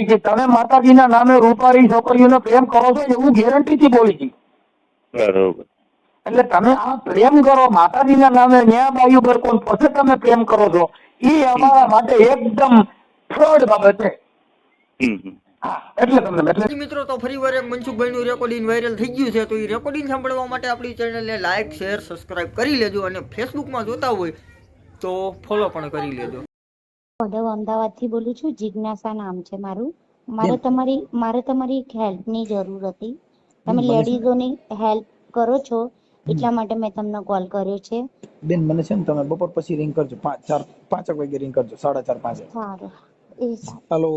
હતી કે તમે માતાજીના નામે રૂપારી છોકરીઓને પ્રેમ કરો છો એવું ગેરંટીથી બોલી હતી. બરોબર. એટલે તમે આ પ્રેમ કરો માતાજીના નામે ન્યા બાયુ પર કોણ પછી તમે પ્રેમ કરો છો એ અમારા માટે એકદમ ફ્રોડ બાબત છે. હા, એટલે તમને એટલે મિત્રો તો ફરી વાર એક મનસુખભાઈ નું રેકોર્ડિંગ વાયરલ થઈ ગયું છે, તો એ રેકોર્ડિંગ સાંભળવા માટે આપણી ચેનલને લાઈક શેર સબસ્ક્રાઇબ કરી લેજો, અને ફેસબુકમાં જોતા હોય તો ફોલો પણ કરી લેજો. વડોદરા અમદાવાદથી બોલું છું. જિજ્ઞાસા નામ છે મારું. બેન મારે તમારી એક હેલ્પની જરૂર હતી. બેન તમે મને છે ને લેડીઝોની હેલ્પ કરો છો એટલા માટે મેં તમને કોલ કર્યો છે. બેન મને છે ને તમે બપોર પછી રિંગ કરજો, 5 વાગે રિંગ કરજો, 4:30 5. સારું, એ સારું. હેલો,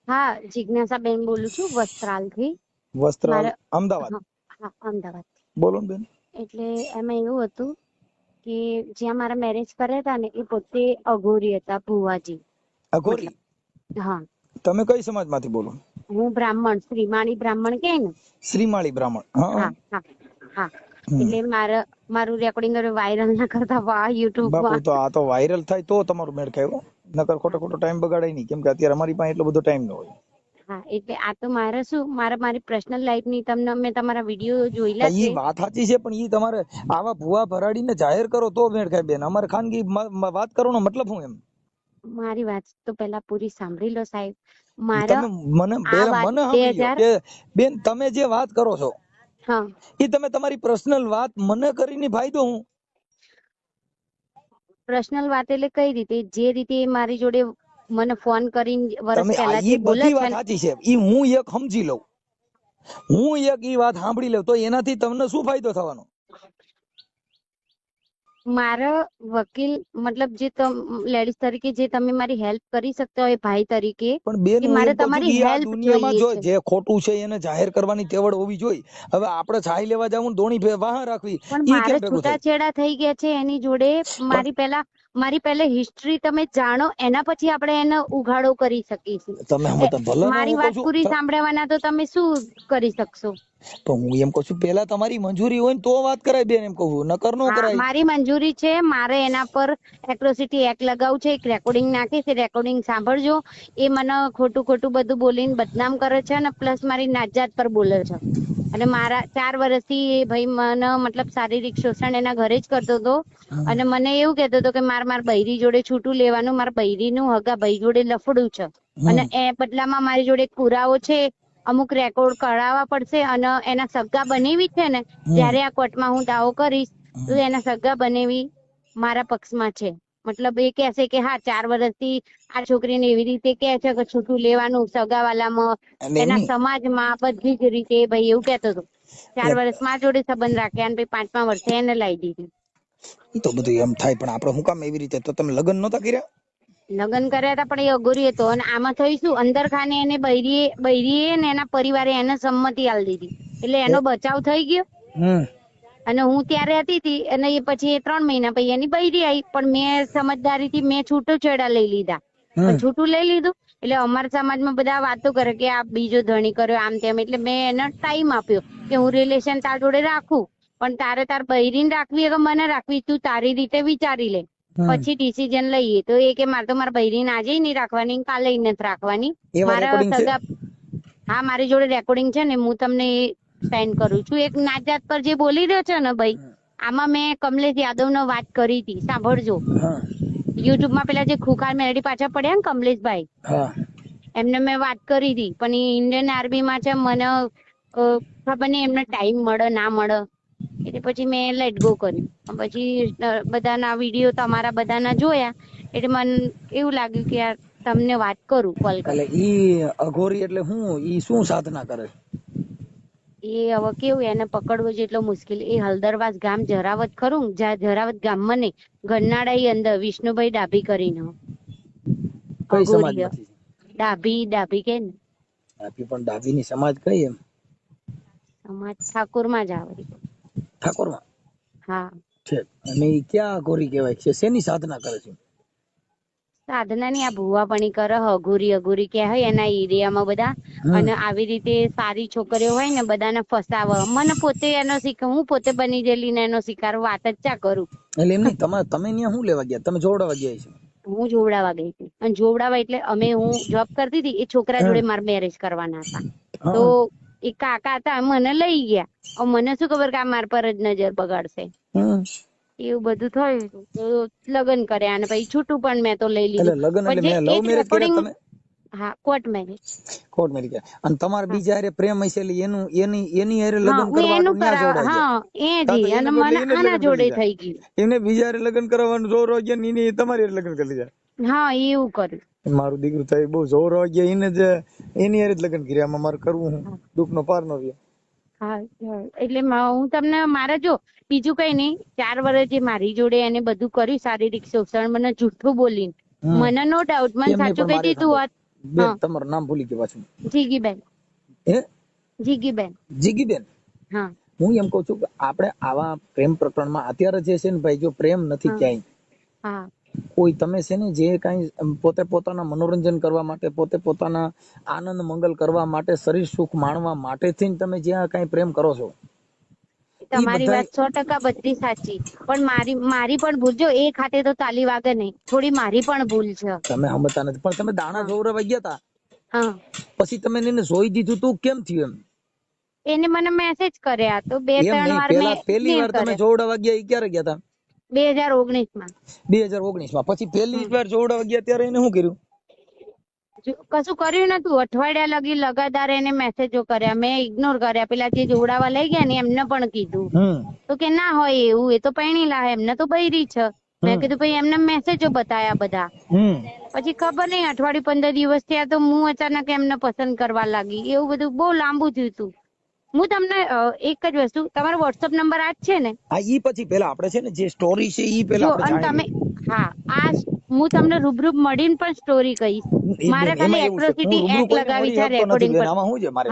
હા, જિજ્ઞાસા બેન બોલું છું વસ્ત્રાલથી. વસ્ત્રાલ મારે અમદાવાદ. હા, હા, અમદાવાદથી. બોલો ને બેન. એટલે એમાં એવું હતું કે જ્યાં મારા મેરેજ કર્યા હતા ને એ પોતે અઘોરી હતા, ભુવાજી. અઘોરી? હા. તમે કઈ સમાજમાંથી બોલો? હું બ્રાહ્મણ, શ્રીમાળી બ્રાહ્મણ કે ને. શ્રીમાળી બ્રાહ્મણ. હા, હા, હા. એટલે મારું રેકોર્ડિંગ વાયરલ ના કરતા વા યુટ્યુબ બાપુ માં. તો આ તો વાયરલ થાય તો તમારું મેળ ખાય, નકર ખોટો ટાઈમ બગાડાય નહીં, કેમ કે અત્યારે અમારી પાસે એટલો બધો ટાઈમ ન હોય. હા, એટલે આ તો મારે શું મારી પર્સનલ લાઈફ ની તમને મેં તમારા વિડીયો જોયેલા ઈ છે. વાત સાચી છે, પણ ઈ તમારે આવા ભુવા ભરાડીને જાહેર કરો તો મેળ ખાય બેન. અમારે ખાનગી વાત કરવાનો મતલબ શું એમ? મારી વાત તો પેલા પૂરી સાંભળી લો સાહેબ. તમે મને આ પહેલા વાત મને સાંભળી લો 2000. કે બેન તમે જે વાત કરો છો હા, એ તમે તમારી પર્સનલ વાત મને કરીને ફાયદો હું? પર્સનલ વાત એટલે કઈ રીતે? જે રીતે મારી જોડે મને ફોન કરીને વર્ષ તમે પહેલા ઈ જે બોલે બધી છે વાત સાચી છે, ઈ હું એક સમજી લઉં, હું એક ઈ વાત સાંભળી લઉં તો એનાથી તમને શું ફાયદો થવાનો? મારો વકીલ મતલબ જે લેડીઝ તરીકે જે તમે મારી હેલ્પ કરી શકતા હોય ભાઈ તરીકે, પણ બેન કે હું મારે એમ કહું છું કે તમારી આ હેલ્પ દુનિયામાં જોઈએ જો છે. જે ખોટું છે એને જાહેર કરવાની તેવડ હોવી જોઈએ. હવે આપણે છાઈ લેવા જાવું, દોણી વાહ રાખવી, પણ ઈ મારે કેમ ભેગું થાય? છૂટાછેડા થઈ ગયા છે એની જોડે. પણ મારી પહેલા હિસ્ટ્રી તમે જાણો એના પછી આપણે એનો ઉઘાડો કરી શકીશું. તમે હમણાં ભલે ને મારી હું કહું વાત છું પૂરી સાંભળવાના તો તમે શું કરી શકશો? તો હું એમ કહું છું પેલા તમારી મંજૂરી હોય ને તો વાત કરાય બેન, એમ કહું, નકર નો હા, કરાય. મારી મંજૂરી છે. મારે એના પર એટ્રોસિટી એક્ટ લગાવું છે. એક રેકોર્ડિંગ નાખીશ, એ રેકોર્ડિંગ સાંભળજો. એ મને ખોટું બધું બોલીને બદનામ કરે છે અને પ્લસ મારી નાતજાત પર બોલે છે. અને મારા 4 વર્ષથી એ ભાઈ મને મતલબ શારીરિક શોષણ એના ઘરે જ કરતો હતો. અને મને એવું કહેતો હતો કે મારા બૈરી જોડે છૂટું લેવાનું, મારા બૈરીનું હગા ભાઈ જોડે લફડું છે અને એ બદલામાં મારી જોડે એક પુરાવો છે, અમુક રેકોર્ડ કઢાવવા પડશે. અને એના સગા બનેવી છે ને, જયારે આ કોર્ટમાં હું દાવો કરીશ તો એના સગા બનેવી મારા પક્ષમાં છે. મતલબ એ કહેશે કે હા 4 વર્ષથી આ છોકરીને એવી રીતે કે છે કે છૂટું લેવાનું સગાવાલામાં, એટલે એમ એના નહીં, સમાજમાં, બધી જ રીતે ભાઈ એવું કહેતો હતો. 4 વર્ષ માં જોડે સંબંધ રાખ્યા અને પછી 5મા વર્ષે એને લાવી દીધી. ઈ તો બધું એમ થાય, પણ આપણે શું કામ એવી રીતે? તો તમે લગ્ન નહોતા કર્યા? લગ્ન કર્યા હતા પણ એ અઘોરી હતો. અને આમાં થઈ શું, અંદર ખાને એને બૈરીએ ને એના પરિવારે એને સંમતિ આલી દીધી, એટલે એનો બચાવ થઈ ગયો. અને હું ત્યારે હતી અને એ પછી 3 મહિના પછી એની બૈરી આવી. પણ મેં સમજદારીથી મેં છૂટુંછેડા લઈ લીધા. પણ છૂટું લઈ લીધું એટલે અમારા સમાજમાં બધા વાતો કરે કે આ બીજો ધણી કર્યો, આમ તેમ. એટલે મેં એને ટાઈમ આપ્યો કે હું રિલેશન તાર જોડે રાખું, પણ તારે તાર બૈરીને રાખવી કે મને રાખવી તું તારી રીતે વિચારી લે, પછી ડિસિઝન લઈએ. તો એ કે મારે તો મારા બૈરીને આજે નહીં રાખવાની, કાલે નથી રાખવાની. એવા મારા રેકોર્ડિંગ છે? સગા, હા, મારી જોડે રેકોર્ડિંગ છે ને, હું તમને સેન્ડ કરું છું. એક નાતજાત પર જે બોલી રહ્યો છે ને ભાઈ, આમાં મેં કમલેશ યાદવનો વાત કરી હતી, સાંભળજો. યુટ્યુબમાં પેલા જે ખુખાર મેરડી પાછા પડ્યા ને કમલેશભાઈ, એમને મેં વાત કરી હતી. પણ એ ઇન્ડિયન આર્મીમાં છે, મને ખબર નહીં એમને ટાઈમ મળે ના મળે, એટલે પછી મેં લેટ ગો કર્યું. પછી બધાના વિડીયો તમારા બધાના જોયા એટલે મને એવું લાગ્યું કે યાર તમને વાત કરું, કોલ એટલે કરું. ઈ અઘોરી એટલે ઈ શું સાધના કરે? એ હવે કેવું, એને પકડવું જેટલો મુશ્કેલ. એ હલદરવાસ ગામ જરાવત ખરું, જ્યાં જરાવત ગામમાં નહીં, ગરનાળા અંદર વિષ્ણુભાઈ ડાભી કરીને કઈ અઘોરી સમાજમાંથી છે? ડાભી કે ને. પણ ડાભીની સમાજ કઈ એમ? સમાજ ઠાકોરમાં જ આવે. ઠાકોરમાં હા. છે. અને ઈ ક્યાં અઘોરી કહેવાય છે? શેની સાધના કરે છે? સાધનાની આ ભુવાપણી કરે, અઘોરી કહેવાય એના એરિયામાં બધા. અને આવી રીતે સારી છોકરીઓ હોય ને બધાને ફસાવે. મને પોતે એનો હું પોતે બની ગયેલી ને એનો શિકાર, વાત જ ચા કરું. એટલે એમ નહીં, તમે ત્યાં શું લેવા ગયા? તમે જોવડાવવા ગયા છે? હું જોવડાવા ગઈ હતી અને જોવડાવા એટલે હું જોબ કરતી હતી, એ છોકરા જોડે મારા મેરેજ કરવાના હતા. તો એ કાકા હતા, મને લઈ ગયા. હવે મને શું ખબર કે આ મારા પર જ નજર બગાડશે. એવું બધું થયું તો લગ્ન કર્યા અને પછી છૂટું પણ મેં તો લઈ લીધું. લગ્ન એટલે પણ લવ મેરેજ કર્યા તમે? હા, કોર્ટ મેરેજ. કોર્ટ મેરેજ કર્યા. અને તમારે બીજા હારે પ્રેમ હશે એટલે એની હારે લગ્ન હું કરવા એનું ન્યા જોડાય છે. હા એ જી અને મને આના જોડે થઈ ગયું. એને બીજા હારે લગ્ન કરવાનું જોર વાગ્યા ને એને તમારી હારે લગ્ન કરી લીધા. હા, એવું કર્યું. મારું દીકરું થાય બહુ જોર વાગ્યા, એને જ એની હારે જ લગ્ન કર્યા. આમાં મારે કરવું હું દુઃખ નો પાર નો રહ્યો. હા, એટલે હું તમને મારે જો બીજું કઈ નહીં, 4 વર્ષ જે મારી જોડે એને બધું કર્યું શારીરિક શોષણ, મને જૂઠું બોલીને, મને નો ડાઉટ, મને સાચું કહી દીધું હોત. બેન તમારું નામ ભૂલી ગયો પાછું. જીગીબેન. હે? જીગીબેન. જીગીબેન. હા, હું એમ કઉ છું કે આપણે આવા પ્રેમ પ્રકરણમાં અત્યારે જે છે ને ભાઈ, જો પ્રેમ નથી ક્યાંય, હા, કોઈ તમે છે ને જે કઈ પોતે પોતાના મનોરંજન કરવા માટે, પોતે પોતાના આનંદ મંગલ કરવા માટે, શરીર સુખ માણવા માટે થઈને તમે જ્યાં કઈ પ્રેમ કરો છો, તમારી વાત 100% બધી સાચી, પણ મારી પણ ભૂલ. જો એ ખાતે તો તાલી વાગે નહીં, થોડી મારી પણ ભૂલ છે. તમે સમજતા નથી. પણ તમે દાણા જોવરાવા ગયા હતા, હા, પછી તમે એને જોઈ દીધું તું, કેમ થયું એમ? એને મને મેસેજ કર્યા તો 2-3 વાર મેં પહેલી વાર તમે જોવડાવા ગયા એ ક્યારે ગયા હતા? 2019 માં. 2019 માં. પછી પહેલી વાર જોવડાવા ગયા ત્યારે એને શું કર્યું? કશું કર્યું નતું. અઠવાડિયા લગી લગાતાર એને મેસેજો કર્યા, મેં ઇગ્નોર કર્યા. પેલા જે જોવડાવા લઈ ગયા ને એમને પણ કીધું તો કે ના હોય એવું, એ તો પૈણીલા, એમને તો બૈરી છે. મેં કીધું ભાઈ એમને મેસેજો બતાયા બધા. પછી ખબર નહીં, અઠવાડિયું 15 દિવસ થયા તો હું અચાનક એમને પસંદ કરવા લાગી. એવું બધું બહુ લાંબુ થયું હતું. હું તમને એક જ વસ્તુ, તમારો WhatsApp નંબર આ જ છે ને? હા, ઈ પછી પેલા આપણે છે ને જે સ્ટોરી છે ઈ પેલા આપણે તમે જાણી. હા, હું તમને રૂબરૂ મળીને પણ સ્ટોરી કહીશ. મારે ખાલી એટ્રોસિટી એક્ટ લગાવી છે રેકોર્ડિંગ પર. આમાં શું છે, મારે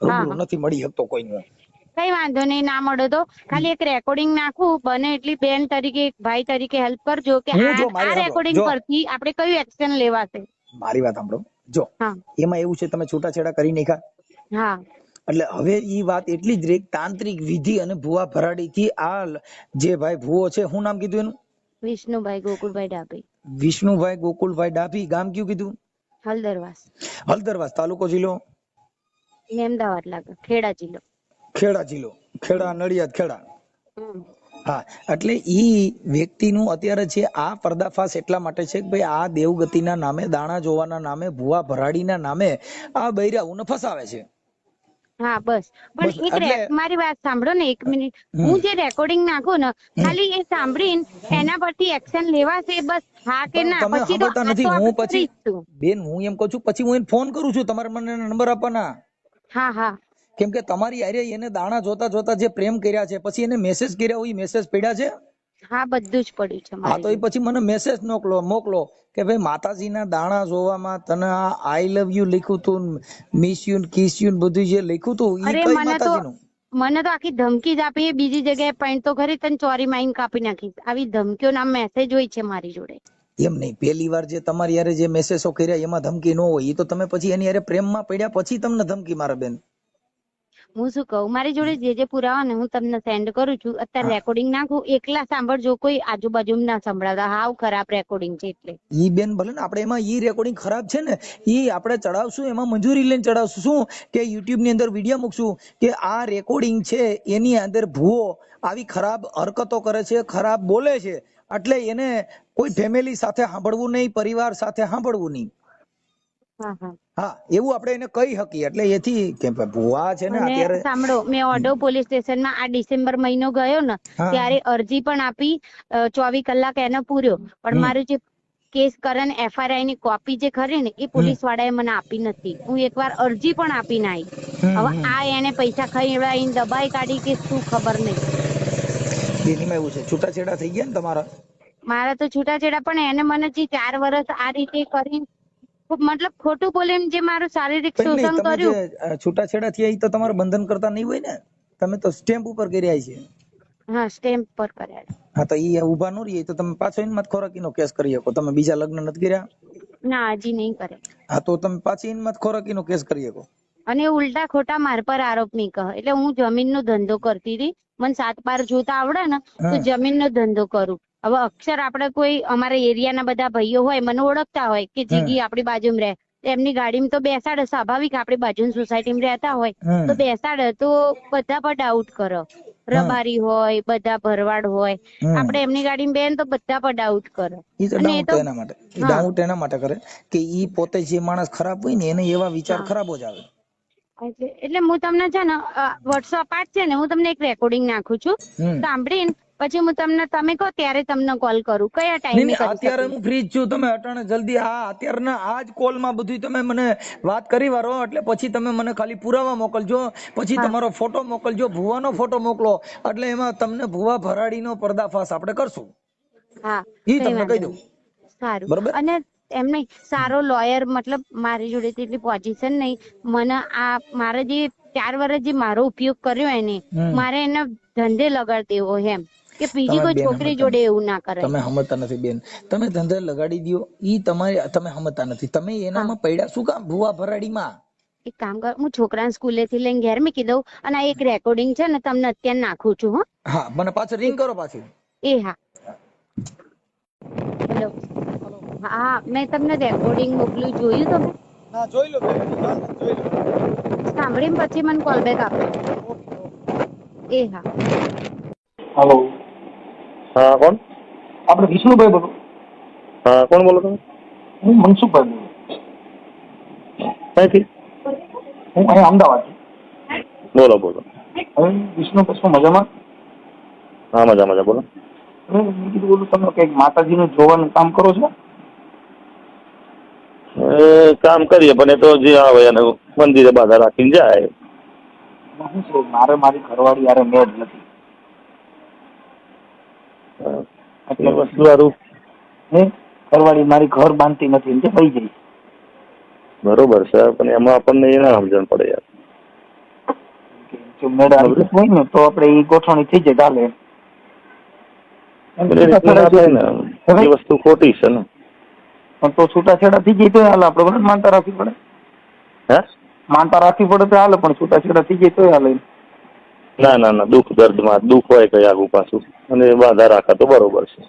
રૂબરૂ નથી મળી શકતો કોઈને. કઈ વાંધો નહીં, ના મળો તો ખાલી એક રેકોર્ડિંગ નાખું, બને એટલી બેન તરીકે, એક ભાઈ તરીકે હેલ્પ કરજો કે આ રેકોર્ડિંગ પરથી આપણે કયું એક્શન લેવાશે. મારી વાત સાંભળો. જો એમાં એવું છે, તમે છૂટાછેડા કરી નાખ્યા. હા, એટલે હવે ઈ વાત એટલી જ રે, તાંત્રિક વિધિ અને ભુવા ભરાડી થી આ જે ભાઈ ભુવો છે, શું નામ કીધું એનું? વિષ્ણુભાઈ ગોકુળભાઈ ડાભી. વિષ્ણુભાઈ ગોકુળભાઈ ડાભી. ગામ કયું કીધું? હલદરવાસ. હલદરવાસ. તાલુકો જિલ્લો? અમદાવાદ લાગે. ખેડા જિલ્લો. ખેડા જિલ્લો. ખેડા, નડિયાદ, ખેડા. હા, એટલે ઈ વ્યક્તિનું અત્યારે છે આ પર્દાફાશ એટલા માટે છે કે ભાઈ આ દેવગતિના નામે, દાણા જોવાના નામે, ભુવા ભરાડીના નામે આ બૈરાઓને ફસાવે છે. હા, બસ. પણ એક મારી વાત સાંભળો ને, 1 મિનિટ. હું જે રેકોર્ડિંગ નાખું ને, ખાલી એ સાંભળીને એના પરથી એક્શન લેવાશે, બસ. હા કે ના? પછી તો હું પછી બેન હું એમ કહું છું, પછી હું એને ફોન કરું છું, તમારે મને નંબર આપવાના. હા, હા. કેમ કે તમારી હારે એને દાણા જોતા જોતા જે પ્રેમ કર્યા છે, પછી એને મેસેજ કર્યા હોય, મેસેજ પડ્યા છે. હા, બધું જ પડ્યું છે. હા, તો એ પછી મને મેસેજ મોકલો કે ભાઈ માતાજીના દાણા જોવામાં તને આ આઈ લવ યુ લખ્યું તું, મિસ યુ, કિસ યુ બધું જે લખ્યું તું ઈ કઈ માતાજીનું? મને તો આખી ધમકી જ આપી. બીજી જગ્યાએ પોઈન્ટ તો ખરી, તને ચોરી માઈન કાપી નાખીશ, આવી ધમકીઓ ના મેસેજ હોય છે મારી જોડે. એમ નહીં, પહેલી વાર જે તમારી યારે જે મેસેજો કર્યા એમાં ધમકી ન હોય, એ તો તમે પછી એની યારે પ્રેમમાં પડ્યા પછી તમને ધમકી મારે બેન. હું શું કહું, મારી જોડે જે પુરાવા ને હું તમને સેન્ડ કરું છું. અત્યારે રેકોર્ડિંગ નાખું, એકલા સાંભળજો, કોઈ આજુબાજુ ના સંભળાવતા. હાવ ખરાબ રેકોર્ડિંગ છે. એટલે ઈ બેન ભલે ને આપણે એમાં ઈ રેકોર્ડિંગ ખરાબ છે ને, ઈ આપણે ચડાવશું, એમાં મંજૂરી લઈને ચડાવશું. શું કે યુટ્યુબ ની અંદર વિડીયો મૂકશું કે આ રેકોર્ડિંગ છે, એની અંદર ભૂવો આવી ખરાબ હરકતો કરે છે, ખરાબ બોલે છે, એટલે એને કોઈ ફેમિલી સાથે સાંભળવું નહીં, પરિવાર સાથે સાંભળવું નહીં. હા, એવું આપણે એને કહી શકીએ. એટલે એથી કે ભુવા છે ને અત્યારે સાંભળો, મેં ઓઢવ પોલીસ સ્ટેશનમાં આ ડિસેમ્બર મહિનો ગયો ને, ત્યારે અરજી પણ આપી. 24 કલાક એને પૂર્યો, પણ મારું જે કેસ કરે ને FRI ની કોપી જે ખરી ને, એ પોલીસ વાળાએ મને આપી નથી. હું એકવાર અરજી પણ આપીને આવી. હવે આ એને પૈસા ખાઈ દબાઈ કાઢી કે શું ખબર નહીં. એનીમાં એવું છે, છૂટાછેડા થઈ ગયા ને તમારા? મારા તો છૂટાછેડા, પણ એને મને જે 4 વર્ષ આ રીતે કરીને, મતલબ ખોટું બોલીને જે મારું શારીરિક શોષણ કર્યું. છૂટાછેડા થયા એ તો તમારે બંધન કરતા નહીં હોય ને? તમે તો સ્ટેમ્પ ઉપર કર્યા છે. હા, સ્ટેમ્પ પર કર્યા. હા, તો ઈ ઉભા ન રહી તો તમે પાછો ઇનમત ખોરાકીનો કેસ કરી શકો. તમે બીજા લગ્ન નથી કર્યા? ના, હજી નહીં કરે. હા, તો તમે પાછી ઇનમત ખોરાકીનો કેસ કરી શકો. અને ઉલટા ખોટા માર પર આરોપ નહીં કહે. એટલે હું જમીનનો ધંધો કરતી હતી, મને 7 બાર જોતા આવડે ને તો જમીનનો ધંધો કરું. હવે અક્ષર આપણે કોઈ અમારા એરિયાના બધા ભાઈઓ હોય મને ઓળખતા હોય કે જીગી આપણી બાજુમાં રહે, તો એમની ગાડીમાં તો બેસાડે, સ્વાભાવિક આપણી બાજુની સોસાયટીમાં રહેતા હોય તો બેસાડે, તો બધા પર ડાઉટ કરો, રબારી હોય, બધા ભરવાડ હોય, આપણે એમની ગાડીમાં બેન તો બધા પર ડાઉટ કરે. ઈ તો ડાઉટ એના માટે, ડાઉટ એના માટે કરે કે ઈ પોતે જે માણસ ખરાબ હોય ને એને એવા વિચાર ખરાબ જ આવે. એટલે હું તમને છે ને વોટ્સઅપ છે ને, હું તમને એક રેકોર્ડિંગ નાખું છું, સાંભળીને પછી હું તમને, તમે કહો ત્યારે તમને કોલ કરું, કયા ટાઈમે? અત્યારે હું ફ્રી જ છું, તમે અટાણે જલ્દી અત્યારના આ જ કોલ માં બધું તમે મને વાત કરી વારો, એટલે પછી તમે મને ખાલી પુરાવા મોકલજો, પછી તમારો ફોટો મોકલજો, ભુવાનો ફોટો મોકલો, એટલે એમાં તમને ભુવા ભરાડીનો પર્દાફાશ આપણે કરશું. હા, ઈ તમને કહી દઉં. સારું. બરોબર. અને એમ નહીં, સારો લોયર, મતલબ મારી જોડે એટલી પોઝિશન નહીં, મને આ મારે જે 4 વર્ષ જે મારો ઉપયોગ કર્યો એને મારે એને ધંધે લગાડ દેવો એમ, કે બીજી કોઈ છોકરી જોડે એવું ના કરે. તમે સમજતા નથી બેન, તમે ધંધે લગાડી દો, ઈ તમારે, તમે સમજતા નથી, તમે એનામાં પડ્યા શું કામ ભુવા ભરાડીમાં? એક કામ કર, હું છોકરાને સ્કૂલે થી લઈને ઘેર મૂકી દઉં, અને આ એક રેકોર્ડિંગ છે ને તમને અત્યારે નાખું છું. હા, મને પાછળ રિંગ કરો પાછી. એ હા, હેલો. હા, મેં તમને રેકોર્ડિંગ મોકલ્યું, જોયું તમે? હા, જોઈ લો બેન, જોઈ લો. સાંભળીને પછી મને કોલ બેક આપો. એ હા. હેલો. હા, કોણ? આપણે વિષ્ણુભાઈ બોલો. હા, કોણ બોલો તમે? હું મનસુખભાઈ બોલું. ક્યાંથી? હું અહીંયા અમદાવાદ. બોલો બોલો. હવે વિષ્ણુભાઈ શું મજામાં? હા, મજા બોલો. મેં કીધું બોલું, તમે કંઈક માતાજીનું જોવાનું કામ કરો છો? કામ કરીએ પણ એ તો જે આવે એને મંદિરે બાધા રાખીને જાય. શું છે, મારે મારી ઘરવાળી યારે મેળ નથી. એટલે વસ્તુ સારું. ઘરવાળી મારી ઘર બાંધતી નથી, તે થઈ જાય. બરોબર છે, પણ એમાં આપણને એ ના સમજણ પડે યાર. જો મેળ આવી હોય ને તો આપણે એ ગોઠવણી થઈ જાય, ચાલે. એ વસ્તુ ખોટી છે ને. પણ તો છૂટાછેડા થઈ જાય તો હાલે, આપણે બરાબર માનતા રાખવી પડે. હે, માનતા રાખવી પડે તો હાલે, પણ છૂટાછેડા થઈ જાય તો હાલે. ના, દુઃખ દર્દમાં દુઃખ હોય કઈ આગું પાછું, અને બાધા રાખા તો બરોબર છે.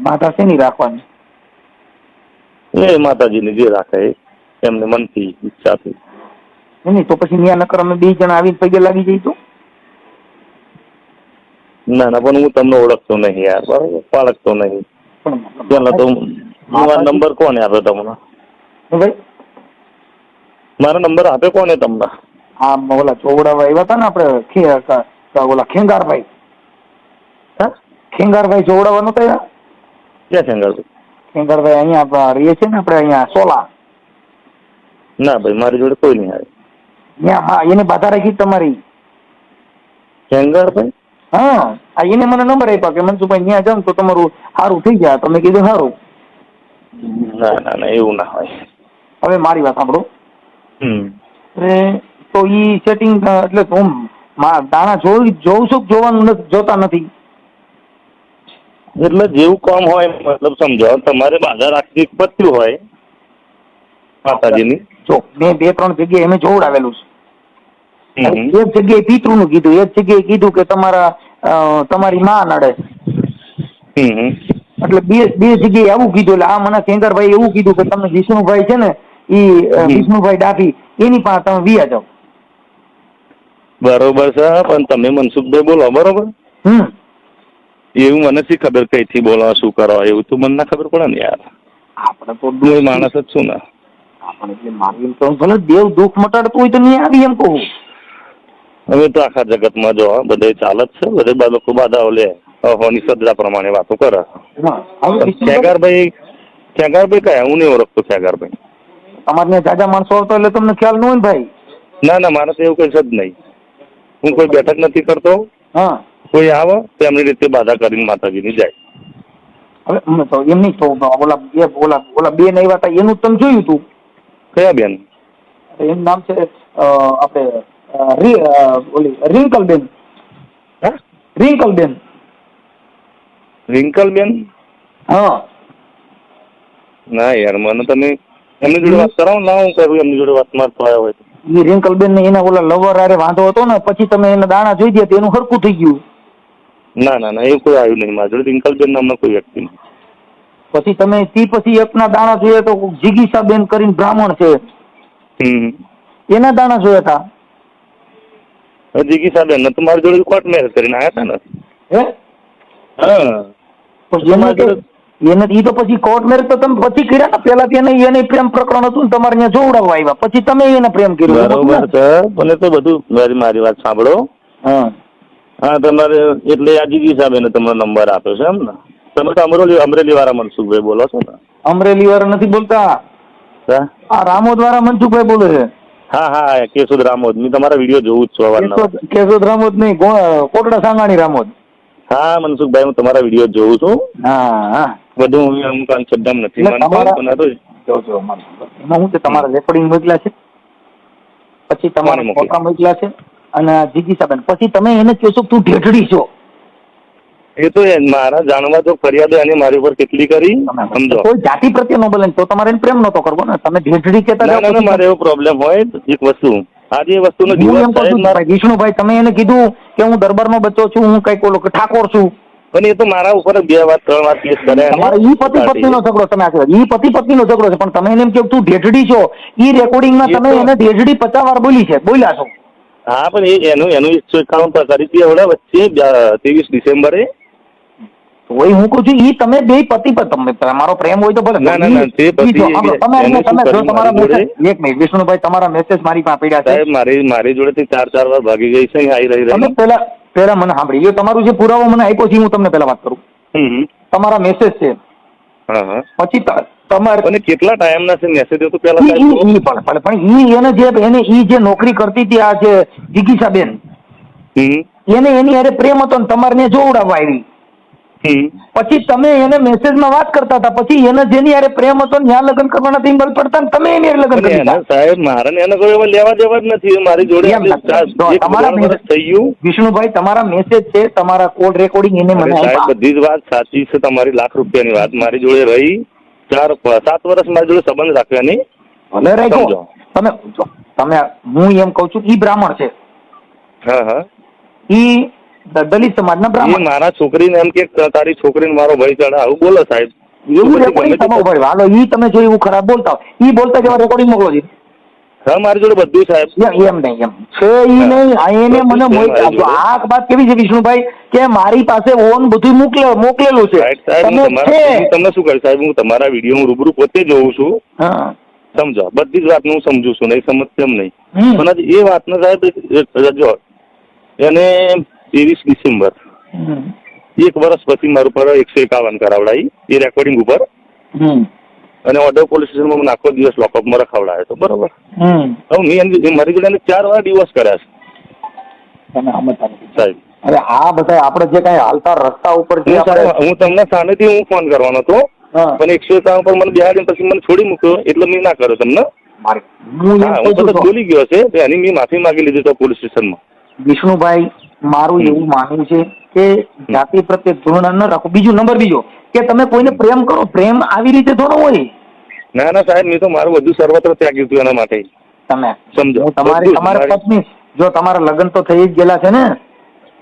માતા શેની રાખવાની? એ માતાજીની જે રાખે એમને મનથી ઈચ્છાથી. નહીં તો પછી ન્યા નકર અમે 2 જણા આવીને પગે લાગી જઈ તો? ના, પણ હું તમને ઓળખતો નહીં યાર, બરોબર, પાળકતો નહીં. પેલા તો નંબર કોને આપ્યો તમને? ભાઈ મારો નંબર આપે કોને તમને? હા, ઓલા ચોવડાવા આવ્યા હતા ને આપણે, ઓલા ખેંગારભાઈ. હા, ખેંગારભાઈ જોવડાવા નતા આવ્યા? ક્યાં ખેંગારભાઈ? ખેંગારભાઈ અહીંયા રહીએ છે ને આપણે, અહીંયા સોલા. ના ભાઈ, મારી જોડે કોઈ નહીં આવે. હા, એને બાધા રાખી તમારી. ખેંગારભાઈ? હા, એને મને નંબર આપ્યા કે મનસુખભાઈ ત્યાં જાવ તો તમારું સારું થઈ જાય. તમે કીધું સારું. ના, એવું ના હોય. હવે મારી વાત સાંભળો. તો ઈ સેટિંગ એટલે હું દાણા જોઉં છું, જોવાનું જોતા નથી. એટલે જેવું કામ હોય, મતલબ સમજો, તમારે બાધા રાખવી પડતી હોય માતાજીની. જો મેં 2-3 જગ્યાએ અમે જોવડાવેલું છે. એક જગ્યાએ પિતૃ નું કીધું, એક જગ્યાએ કીધું કે તમારી માં નડે. એટલે બે જગ્યાએ આવું કીધું. એટલે આ મને શંકરભાઈ એવું કીધું કે તમે વિષ્ણુભાઈ છે ને, ઈ વિષ્ણુભાઈ ડાભી, એની પાસે તમે વિયા જાવ. બરોબર છે, પણ તમે મનસુખભાઈ બોલો, બરોબર? એવું મને શી ખબર કઈથી બોલો, શું કરો, એવું તો મને ના ખબર પડે ને યાર. આપણે તો માણસ જ છું ને. આપણે એટલે મારી તો ભલે દેવ દુઃખ મટાડતું હોય તો નહીં આવી એમ કહું. હવે તો આખા જગતમાં જો બધે ચાલે જ છે, બધે લોકો બાધાઓ લે, હોની શ્રદ્ધા પ્રમાણે વાતો કરે. ખેગારભાઈ કયા? હું નહીં ઓળખતો ખેગારભાઈ. તમારે ત્યાં જાજા માણસો આવતા એટલે તમને ખ્યાલ ન હોય ને ભાઈ? ના, મારે તો એવું કઈ છે જ નહીં. હું કોઈ બેઠક નથી કરતો. હા, કોઈ આવે તો એમની રીતે બાધા કરીને માતાજીની જાય. હવે તો એમ નહીં, તો ઓલા બેન આવ્યા હતા એનું તમે જોયું તું? કયા બેન? એનું નામ છે આપણે રિંકલબેન. રિંકલબેન? હા. ના યાર, મને તમે એમની જોડે વાત કરાવો ને, હું કરું એમની જોડે વાત મારતો આવ્યો હોય. એ રિંકલબેન ને એના ઓલા લવર આરે વાંધો હતો ને, પછી તમે એના દાણા જોઈ દે તો એનું હરકું થઈ ગયું. ના ના ના એવું કોઈ આવ્યું નહીં મારી જોડે. રિંકલબેન નામના કોઈ વ્યક્તિ નહીં. પછી તમે પછી એકના દાણા જોઈએ તો જિગીસાબેન કરીને બ્રાહ્મણ છે, એના દાણા જોયા હતા. જિગીસાબેન ને તો મારી જોડે કોર્ટ મેરેજ કરીને આવ્યા હતા ને. હે? હા એને ઈ તો પછી કોર્ટ મેરેજ તો તમે પછી કર્યા ને. પેલા એને પ્રેમ પ્રકરણ હતું ને તમારે ત્યાં જોવડાવવા આવ્યા, પછી તમે એને પ્રેમ કર્યો. બરોબર છે, પણ તો બધું મારી વાત સાંભળો. હા હા તમારે એટલે આ જિગીસાબેને તમને નંબર આપ્યો છે એમ ને? તમે તો અમરેલી વાળા મનસુખભાઈ બોલો છો ને? અમરેલી વાળા નથી બોલતા, આ રામોદ વાળા મનસુખભાઈ બોલે છે. હા હા કેશોદ રામોદ. મેં તમારા વિડીયો જોઉં જ છું અવારનવાર. કેશોદ રામોદ નહીં, કોટડા સાંગાણી રામોદ. હા મનસુખભાઈ હું તમારા વિડીયો જોઉં છું. હા હા બધું હું અમુક અંશબ્દમ નથી માનતો. એમાં હું છે તમારા રેકોર્ડિંગ મોકલ્યા છે, પછી તમારા ફોટા મોકલ્યા છે, અને જિગીસાબેન પછી તમે એને કહેશો તું ઢેઢડી છો. એ તો મારા જાણવા તો ફરિયાદો એને મારી ઉપર કેટલી કરી સમજો. કોઈ જાતિ પ્રત્યે નો બોલે તો તમારે એને પ્રેમ નતો કરવો ને. તમે ઢેઢડી કહેતા ના મારે એવો પ્રોબ્લેમ હોય એક વસ્તુ આજે એ વસ્તુનો વિષ્ણુભાઈ તમે એને કીધું કે હું દરબારનો બચ્ચો છું, હું કઈક ઓલો ઠાકોર છું, પણ એ તો મારા ઉપર 2 વાર 3 વાર કેસ કરે. તમારે ઈ પતિ પત્નીનો ઝઘડો તમે ઈ પતિ પત્નીનો ઝઘડો છે, પણ તમે એને એમ કે તું ઢેઢડી છો. ઈ રેકોર્ડિંગમાં તમે એને ઢેઢડી 50 વાર બોલ્યા છો. હા પણ એનું 151 તારીખ વચ્ચે 23 ડિસેમ્બરે હોય હું કહું છું ઈ તમે બે પતિ તમારો પ્રેમ હોય તો ભલે. એક મિનિટ વિષ્ણુભાઈ તમારા મેસેજ મારી પાસે પડ્યા છે. મારી જોડેથી 4 વાર ભાગી ગઈ છે આવી રહી. પેલા મને સાંભળી તમારું જે પુરાવો મને આપ્યો છે હું તમને પેલા વાત કરું. તમારા મેસેજ છે, પછી તમારે કેટલા ટાઈમ ના છે મેસેજ તો પેલા પણ ઈ જે નોકરી કરતી હતી આ જે જિગીસાબેન એને એની હારે પ્રેમ હતો ને તમારે જોવડાવવા આવી. પછી તમે એને મેસેજમાં વાત કરતા હતા, પછી એને જેની હારે પ્રેમ હતો ત્યાં લગ્ન કરવાના ટીંગલ પડતા ને તમે એની લગ્ન કરી. સાહેબ મારે એને કોઈ લેવા દેવા જ નથી મારી જોડે. તમારા થઈ ગયું વિષ્ણુભાઈ તમારા મેસેજ છે, તમારા કોલ રેકોર્ડિંગ એને મને બધી જ વાત સાચી છે તમારી. લાખ રૂપિયાની વાત મારી જોડે રહી 4-7 વર્ષ મારી જોડે સંબંધ રાખ્યા નહીં. ભલે રાખ્યો તમે હું એમ કઉ છું ઈ બ્રાહ્મણ છે. હા હા ઈ દલિત સમાજના બ્રાહ્મણ. મારા છોકરીને એમ કે તારી છોકરીને મારો ભાઈ ચડા આવું બોલો સાહેબ. એવું રેકોર્ડિંગ હાલો ઈ તમે જો એવું ખરાબ બોલતા ઈ બોલતા જેવા રેકોર્ડિંગ મોકલો છે. હા મારી જોડે બધું સાહેબ. એમ નહીં એમ છે ઈ નહીં. એને મને આ વાત કેવી છે વિષ્ણુભાઈ કે મારી પાસે ઓન બધું મોકલેલું છે. તમને શું કહે સાહેબ હું તમારા વિડીયો હું રૂબરૂ પોતે જોઉં છું. સમજો બધી જ વાત હું સમજુ છું, નહીં સમજ એમ નહીં. પણ એ વાતને સાહેબ જો એને 23 ડિસેમ્બર 1 વર્ષ પછી મારું પર 151 કરાવડાવી એ રેકોર્ડિંગ ઉપર, અને ઓર્ડર પોલીસ સ્ટેશનમાં મને આખો દિવસ લોકઅપમાં રખાવડાયો હતો. બરોબર. હવે મારી જોડે 4 વાર ડિવોર્સ કર્યા છે સાહેબ. હવે આ બધા આપણે જે કઈ હાલતા રસ્તા ઉપર હું તમને સામેથી હું ફોન કરવાનો હતો, પણ 151 પર મને બિહાડી પછી મને છોડી મૂક્યો એટલે મેં ના કર્યો તમને. હું બોલી ગયો છે એની મેં માફી માંગી લીધી તો પોલીસ સ્ટેશનમાં. વિષ્ણુભાઈ મારું એવું માનવું છે કે જાતિ પ્રત્યે ધોરણ ન રાખો. નંબર બીજો કે તમે કોઈને પ્રેમ કરો, પ્રેમ આવી રીતે થોડો હોય. ના સાહેબ મેં તો મારું બધું સર્વત્ર ત્યાગ્યું હતું એના માટે. તમે સમજો તમારા પત્ની જો તમારા લગ્ન તો થઈ જ ગયેલા છે ને?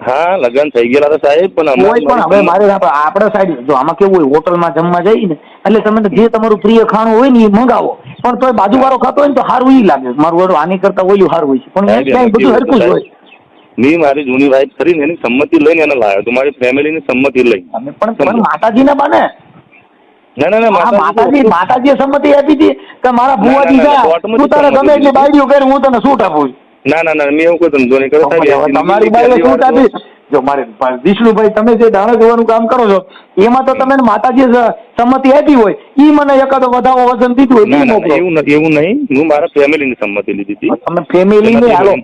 હા લગ્ન થઈ ગયેલા હતા સાહેબ, પણ હવે મારે આપણે સાઈડ જો આમાં કેવું હોય હોટલમાં જમવા જઈએ ને એટલે તમે જે તમારું પ્રિય ખાણું હોય ને એ મંગાવો, પણ તો બાજુવાળો ખાતો હોય ને તો સારું ઈ લાગે. મારું આની કરતા ઓલું સારું હોય છે, પણ ક્યાંય બધું હરકું જ હોય. મેં મારી જૂની વાઈફ કરીને એની સંમતિ લઈને એને લાવ્યો તો મારી ફેમિલીની સંમતિ લઈ. પણ માતાજીના બાને ના માતાજીએ સંમતિ આપી હતી કે મારા ભુવાજી જા તું તારે ગમે એટલી બાયડીઓ કરે હું તને છૂટ આપું. ના મેં એવું કોઈ ધંધો નહીં કર્યો. તમારી બાયડીએ છૂટ આપી. જો મારે વિષ્ણુભાઈ તમે જે દાણા જોવાનું કામ કરો છો એમાં તો તમે માતાજીએ સંમતિ આપી હોય ઈ મને એકાદો વધાવો વચન દીધું હોય. એવું નહીં, હું મારા ફેમિલીની સંમતિ લીધી હતી. તમે ફેમિલીને હાલો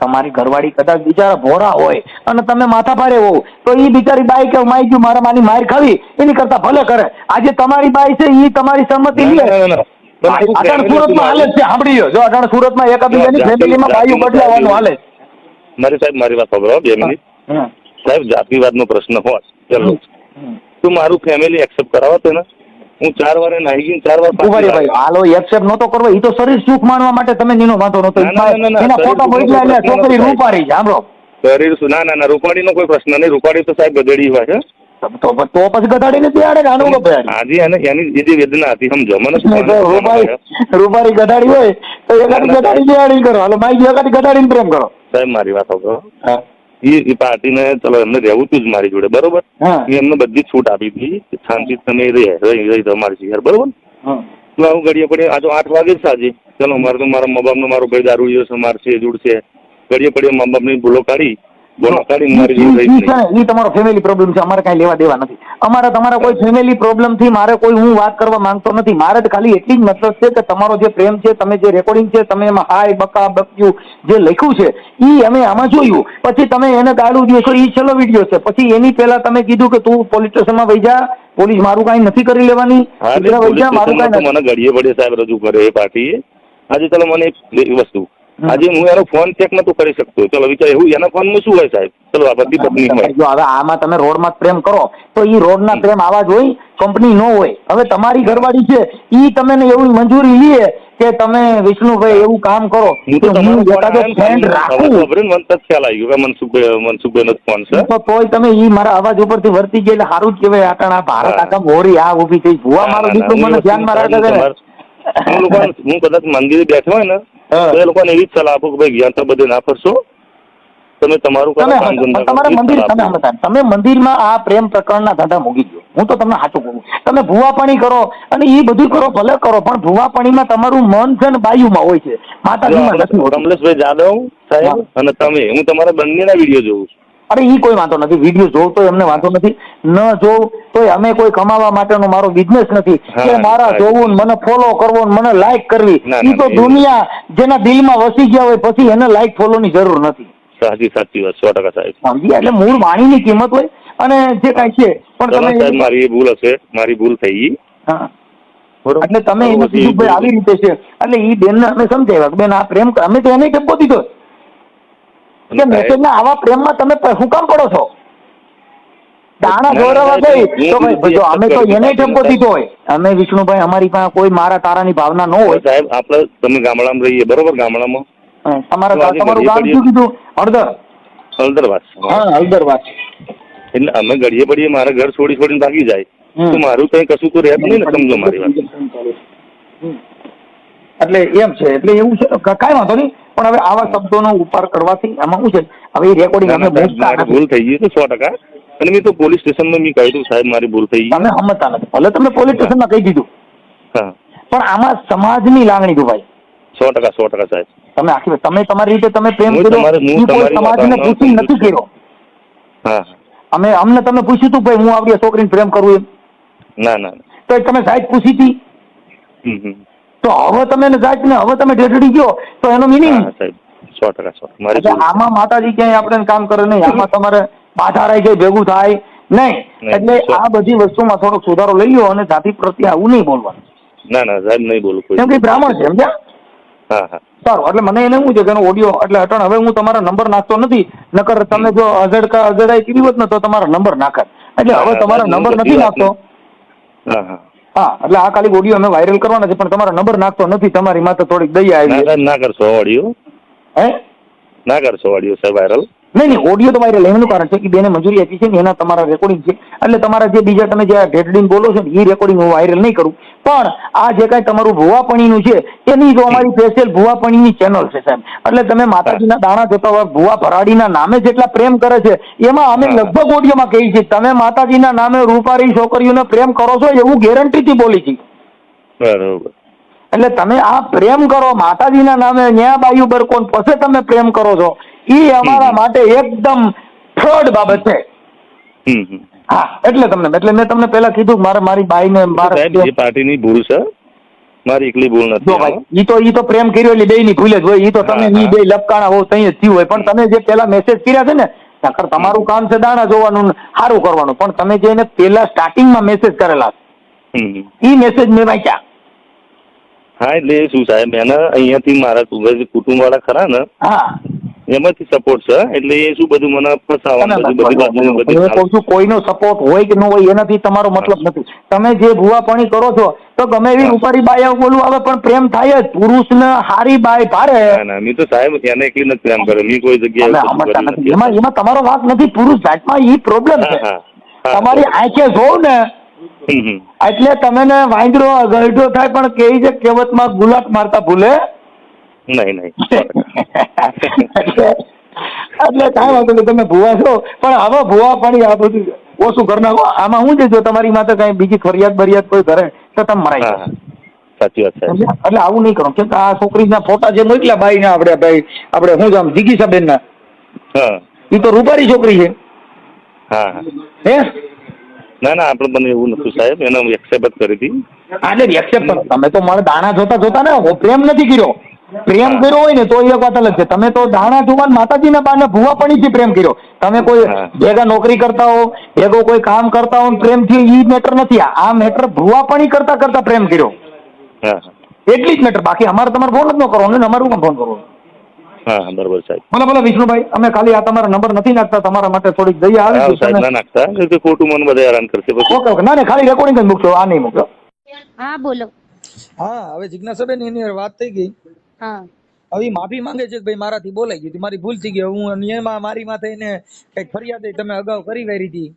તમારી ઘરવાળી કદાચ બિચારા ભોળા હોય અને તમે માથા ભારે હોવ તો ઈ બિચારી બાઈ કે માઈ ગયું મારા માની માર ખાવી એની કરતા ભલે કરે. આજે તમારી બાઈ છે ઈ તમારી સંમતિ લે. અટાણ સુરતમાં હાલે છે સાંભળી લો. જો અટાણ સુરતમાં એકાબીજાની ફેમિલીમાં બાઈઓ બદલાવાનું હાલે. મારી વાત સાંભળો 2 મિનિટ. સાહેબ જાતિવાદનો પ્રશ્ન હોત ચલો તો મારું ફેમિલી એક્સેપ્ટ કરાવો તો ને હું 4 વાર નાહી ગઈ 4 વાર ભાઈ હાલો એક્સેપ્ટ નતો કરવો. ઈ તો શરીર સુખ માણવા માટે તમે નીનો વાંધો નતો. એના ફોટા મોકલ્યા એટલે છોકરી રૂપારી છે. સાંભળો કરીશું. ના ના ના, રૂપાણીનો કોઈ પ્રશ્ન નહીં. રૂપાણી તો સાહેબ ગધેડી હોય છે. તો પછી ગધાડીને બેહાડે આનું ગધાડી. આજે એની એ જે વેદના હતી સમજો મને. રૂપારી ગધાડી હોય તો એકાદી ગધાડી બેહાડી કરો. હાલો માઈ એકાદી ગધાડીને પ્રેમ કરો. સાહેબ મારી વાત સાંભળો. એ પાર્ટીને ચલો એમને રહેવું હતું જ મારી જોડે, બરોબર. એમને બધી છૂટ આપી હતી, શાંતિ તમે રહી તમારી શહેર, બરોબર. તો આવું ઘડીએ પડે આ તો 8 વાગે જ સાંજે ચલો મારે તો મારા મા બાપનો મારો ભાઈ દારૂ છે, મારશે જોડશે, ઘડીએ પડે મા બાપની ભૂલો કાઢી ઈ તમારો ફેમિલી પ્રોબ્લેમ છે. અમારે કઈ લેવા દેવા નથી. અમારે તમારા કોઈ ફેમિલી પ્રોબ્લેમ થી મારે કોઈ હું વાત કરવા માંગતો નથી. મારે ખાલી એટલી જ મતલબ છે કે તમારો જે પ્રેમ છે, તમે જે રેકોર્ડિંગ છે, તમે એમાં હાય બકા બક્યું જે લખ્યું છે ઈ અમે આમાં જોયું. પછી તમે એને ગાળું દો છો, ઈ છેલ્લો વિડીયો છે. પછી એની પહેલા તમે કીધું કે તું પોલીસ સ્ટેશનમાં વહી જા, પોલીસ મારું કઈ નથી કરી લેવાની. મને ઘડીએ પડે સાહેબ રજૂ કરે એ પાર્ટી. આજે ચલો મને એક વસ્તુ, આજે હું એનો ફોન ચેક નતો કરી શકતો. ચલો વિચાર એવું એના ફોનમાં શું હોય સાહેબ? ચલો આ પતિ પત્ની હોય. જો હવે આમાં તમે રોડમાં પ્રેમ કરો તો ઈ રોડના પ્રેમ આવા જ હોય, કંપની નો હોય. હવે તમારી ઘરવાળી છે ઈ તમે એવી મંજૂરી લે કે તમે વિષ્ણુભાઈ એવું કામ કરો. તોય તમે ઈ મારા અવાજ ઉપરથી વર્તી ગયા એટલે સારું જ કહેવાય. આટણા ભારત આખા મોરી આ ઉભી થઈ ભૂવા મારો દીકરો મને ધ્યાનમાં રાખે છે. હું કદાચ મંદિરે બેઠો હોય ને તો એ લોકોને એવી જ સલાહ આપો કે ભાઈ જ્યાં તો બધે ના ફરશો, તમે તમારું તમે મંદિરમાં આ પ્રેમ પ્રકરણના ધંધા મૂકી દો. હું તો તમને સાચું કહું, તમે ભૂવાપણી કરો અને એ બધું કરો ભલે કરો, પણ ભૂવાપણીમાં તમારું મન છે ને બાયુમાં હોય છે, માતાજીમાં નથી. કમલેશભાઈ જાદવ સાહેબ અને તમે, હું તમારા બંનેના વિડીયો જોઉં છું. અરે ઈ કોઈ વાંધો નથી. વિડીયો જોવ તો એમને વાંધો નથી, ન જોવ તો અમે કોઈ કમાવા માટેનો મારો બિઝનેસ નથી કે મારા જોવું મને ફોલો કરવો મને લાઈક કરવી. ઈ તો દુનિયા જેના દિલમાં વસી ગયા હોય પછી એને લાઈક ફોલો ની જરૂર નથી. સાચી વાત 100% સાહેબ. સમજી એટલે મૂળ વાણીની કિંમત હોય અને જે કઈ છે. પણ તમે સાહેબ મારી ભૂલ હશે, મારી ભૂલ થઈ ગઈ. હા એટલે તમે એને કીધું ભાઈ આવી રીતે છે એટલે ઈ બેનને અમે સમજાવ્યા કે બેન આ પ્રેમ અમે તો એને ટેમ્પો દીધો કે મેસેજના આવા પ્રેમમાં તમે શું કામ પડો છો? દાણા જોરાવા ગઈ તો ભાઈ જો અમે તો એને ટેમ્પો દીધો હોય. અમે વિષ્ણુભાઈ અમારી પાસે કોઈ મારા તારાની ભાવના ન હોય. સાહેબ આપણે તમે ગામડામાં રહીએ બરોબર, ગામડામાં તમારું ગામ શું કીધું? હળદરવાસ. હા હળદરવાસ. એટલે અમે ઘડીએ પડીએ મારા ઘર છોડીને ભાગી જાય તો મારું કઈ કશું તો રહેતું નહીં ને, સમજો મારી વાત. એટલે એમ છે, એટલે એવું છે કાંઈ વાંધો નહીં. પણ હવે આવા શબ્દોનો ઉપાર કરવાથી આમાં શું છે, હવે એ રેકોર્ડિંગ અમે ભૂલ થઈ ગઈ તો 100%. અને મેં તો પોલીસ સ્ટેશનમાં મેં કહ્યું સાહેબ મારી ભૂલ થઈ ગઈ. તમે સમજતા નથી. ભલે તમે પોલીસ સ્ટેશનમાં કહી દીધું, હા, પણ આમાં સમાજની લાગણી દુભાઈ 100% સાહેબ. તમે આખી તમે તમારી રીતે તમે પ્રેમ કર્યો, સમાજને પૂછી નથી કર્યો. હા અમને તમે પૂછ્યું તું ભાઈ હું આવી છોકરીને પ્રેમ કરું એમ? ના ના. તો તમે સાહેબ પૂછી હતી તો હવે તમે સાહેબ ને હવે તમે ઢેઢડી ગયો તો એનો મિનિંગ સાહેબ 100%. આમાં માતાજી ક્યાંય આપણે કામ કરે નહીં. આમાં તમારે બાધા રહી ગઈ ભેગું થાય નહીં. એટલે આ બધી વસ્તુમાં થોડોક સુધારો લઈ લો અને જાતિ પ્રત્યે આવું નહીં બોલવાનું. ના ના સાહેબ નહીં બોલું. કેમ કે બ્રાહ્મણ છે સમજ્યા? હા હા સારું. એટલે મને એને શું છે કે એનો ઓડિયો એટલે અટણ હવે હું તમારા નંબર નાખતો નથી. નકર તમે જો અજડાઈ કરી હોત ને તો તમારા નંબર નાખત. એટલે હવે તમારા નંબર નથી નાખતો. હા એટલે આ ખાલી ઓડિયો અમે વાયરલ કરવાના છે પણ તમારા નંબર નાખતો નથી. તમારી માથે થોડીક દયા આવી. ના કરશો ઓડિયો? હે ના કરશો ઓડિયો સાહેબ વાયરલ? નહીં ઓડિયો તો વાયરલ એનું કારણ છે કે બેને મંજૂરી આપી છે ને એના તમારા રેકોર્ડિંગ છે. એટલે તમારા જે બીજા તમે જે ઢેઢડીને બોલો છો ને એ રેકોર્ડિંગ હું વાયરલ નહીં કરું. પણ આ જે કાંઈ તમારું ભુવાપણીનું છે એની જો અમારી સ્પેશિયલ ભુવાપણીની ચેનલ છે સાહેબ. એટલે તમે માતાજીના દાણા જોતા હોય ભુવા ભરાડીના નામે જેટલા પ્રેમ કરે છે એમાં અમે લગભગ ઓડિયોમાં કહીએ છીએ તમે માતાજીના નામે રૂપારી છોકરીઓને પ્રેમ કરો છો એવું ગેરંટીથી બોલી છીએ. બરોબર. એટલે તમે આ પ્રેમ કરો માતાજીના નામે ન્યા બાયુ બરકોન પછી તમે પ્રેમ કરો છો એ અમારા માટે એકદમ ફ્રોડ બાબત છે. હા એટલે મેં તમને પહેલા કીધું મારી બાઈને એ પાર્ટીની ભૂલ છે, મારી એકલી ભૂલ નથી. ઈ તો પ્રેમ કર્યો એટલે બેયની ભૂલ જ હોય. ઈ તો તમે બે લપકાણા હોવ તઈ જ થયું હોય. પણ તમે જે પેલા મેસેજ કર્યા છે ને તમારું કામ છે દાણા જોવાનું સારું કરવાનું. પણ તમે જે એને પેલા સ્ટાર્ટિંગમાં મેસેજ કરેલા ઈ મેસેજ મેં વાંચ્યા. હા એટલે શું સાહેબ એને અહીંયાથી મારા કુટુંબ વાળા ખરા ને એમાંથી સપોર્ટ છે એટલે એ શું બધું મને ફસાવાનું હું બધી કહું છું કોઈનો સપોર્ટ હોય કે ન હોય એનાથી તમારો મતલબ નથી. તમે જે ભૂવાપણી કરો છો તો ગમે એવી રૂપારી બાયા બોલું આવે પણ પ્રેમ થાય જ. પુરુષને હારી બાય ભારે. ના મેં તો સાહેબ એને એકલી નથી પ્રેમ કર્યો. મેં કોઈ જગ્યાએ એમાં તમારો વાંક નથી. પુરુષ જાતમાં ઈ પ્રોબ્લેમ છે. તમારી આંખે જોઉં ને એટલે તમે ને વાંદરો ગરડો થાય પણ કેવી છે કહેવતમાં ગુલાટ મારતા ભૂલે નહીં. એટલે કાંઈ વાંધો નહીં. તમે ભૂવા છો પણ આવા ભૂવા પાણી આ બધું ઓછું કરી નાખો. આમાં શું છે જો તમારી માથે કઈ બીજી ફરિયાદ કોઈ કરે તો તમે મરાઈ જાઓ. સાચી વાત છે. એટલે આવું નહીં કરો. કેમ કે આ છોકરીના ફોટા જે મોકલ્યા બાઈ ના આપણે શું આમ જિગીસાબેન ના એ તો રૂપારી છોકરી છે. હે ના આપણે મને એવું નતું સાહેબ. એને એક્સેપ્ટ કરી હતી. એટલે એક્સેપ્ટ કરો. તમે તો મારે દાણા જોતા ને પ્રેમ નથી કર્યો. પ્રેમ કર્યો હોય ને તો એ વાત અલગ છે. તમે તો દાણા જોવા માતાજીના બાને ભૂવાપણીથી પ્રેમ કર્યો. તમે કોઈ ભેગા નોકરી કરતા હો ભેગો કોઈ કામ કરતા હો પ્રેમથી ઈ મેટર નથી. આ મેટર ભૂવાપણી કરતા પ્રેમ કર્યો એટલી જ મેટર. બાકી અમારે તમારે ફોન જ ન કરવાનો ને અમારું પણ ફોન કરવો. બરોબર સાહેબ. ભલે વિષ્ણુભાઈ અમે ખાલી આ તમારા નંબર નથી નાખતા. તમારા માટે થોડીક દયા આવી સાહેબ ના નાખતા ખોટું મને બધા હેરાન કરશે. ઓકે ના ખાલી રેકોર્ડિંગ જ મૂકશો. આ નહીં મૂકશો. હા બોલો. હા હવે જિજ્ઞાસાબેન એની વાત થઈ ગઈ. હા હવે માફી માંગે છે કે ભાઈ મારાથી બોલાઈ ગયું, મારી ભૂલ થઈ ગઈ. હું નિયમમાં મારી માથે એને કઈક ફરિયાદ તમે અગાઉ કરી વારી હતી.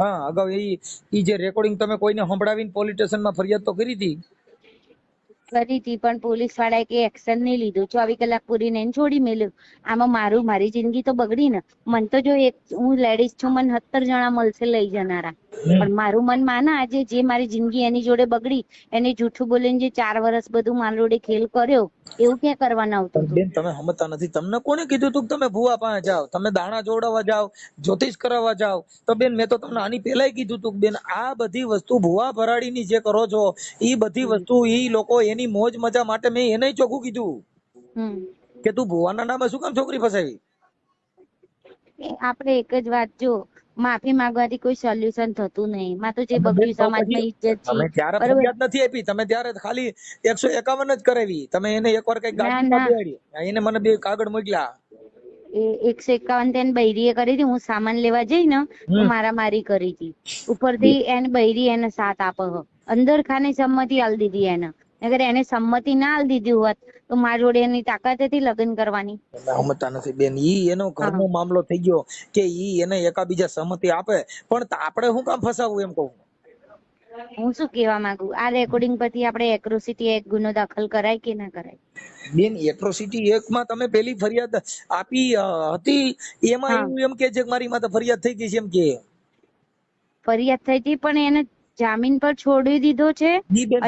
હા અગાઉ ઈ જે રેકોર્ડિંગ તમે કોઈને સંભળાવીને પોલીસ સ્ટેશનમાં ફરિયાદ તો કરી હતી પણ પોલીસ વાળાએ કઈ એક્શન નહીં લીધું. 24 કલાક પૂરીને એને છોડી મેલ્યું. આમાં મારી જિંદગી તો બગડી ને. મન તો જો હું લેડીઝ છું, મને 70 જણા મળશે લઈ જનારા, પણ મારું મન માના આજે જે મારી જિંદગી એની જોડે બગડી, એને જૂઠું બોલીને જે 4 વર્ષ બધું મારી જોડે ખેલ કર્યો એવું ક્યાં કરવાના આવતું. બેન તમે સમજતા નથી. તમને કોને કીધું તું તમે ભૂવા પાસે જાઓ, તમે દાણા જોડાવા જાઓ, જ્યોતિષ કરાવવા જાઓ? તો બેન મેં તો તમને આની પહેલા કીધું તું બેન આ બધી વસ્તુ ભૂવા ભરાડીની જે કરો છો એ બધી વસ્તુ ઈ લોકો એની મોજ મજા માટે મેં એને ચોખ્ખું કીધું કે તું ભૂવાના નામે શું કામ છોકરી ફસાવી. આપણે એક જ વાત, જો માફી માંગવાથી કોઈ સોલ્યુશન થતું નહીં. માં તો જે બગડ્યું સમાજમાં ઇજ્જત છે. તમે ત્યારે ફરિયાદ નથી આપી, તમે ત્યારે ખાલી 151 જ કરાવી. તમે એને એકવાર કઈ ગાડીમાં બેહાડી, એને મને 2 કાગળ મોકલ્યા. એ 151 તેને બૈરીએ કરી હતી. હું સામાન લેવા જઈ ને તો મારામારી કરી હતી. ઉપરથી એને બૈરી એને સાથ આપો અંદર ખાને સંમતિ આલી દીધી એને. અગર એને સંમતિ ના આલી દીધી હોત તો મારી જોડે એની તાકાત હતી લગ્ન કરવાની. સમજતા નથી બેન. ઈ એનો ઘરનો મામલો થઈ ગયો કે ઈ એને એકાબીજા સહમતિ આપે, પણ આપણે શું કામ ફસાવવું એમ કહું. હું શું કેવા માંગુ, આ રેકોર્ડિંગ પરથી આપણે એટ્રોસિટી એક્ટ ગુનો દાખલ કરાય કે ના કરાય? બેન એટ્રોસિટી એક્ટ માં તમે પેલી ફરિયાદ આપી હતી એમાં એવું એમ કે છે કે મારી માથે ફરિયાદ થઈ ગઈ છે એમ કે ફરિયાદ થઈ હતી, પણ એને જામીન પર છોડી દીધો છે.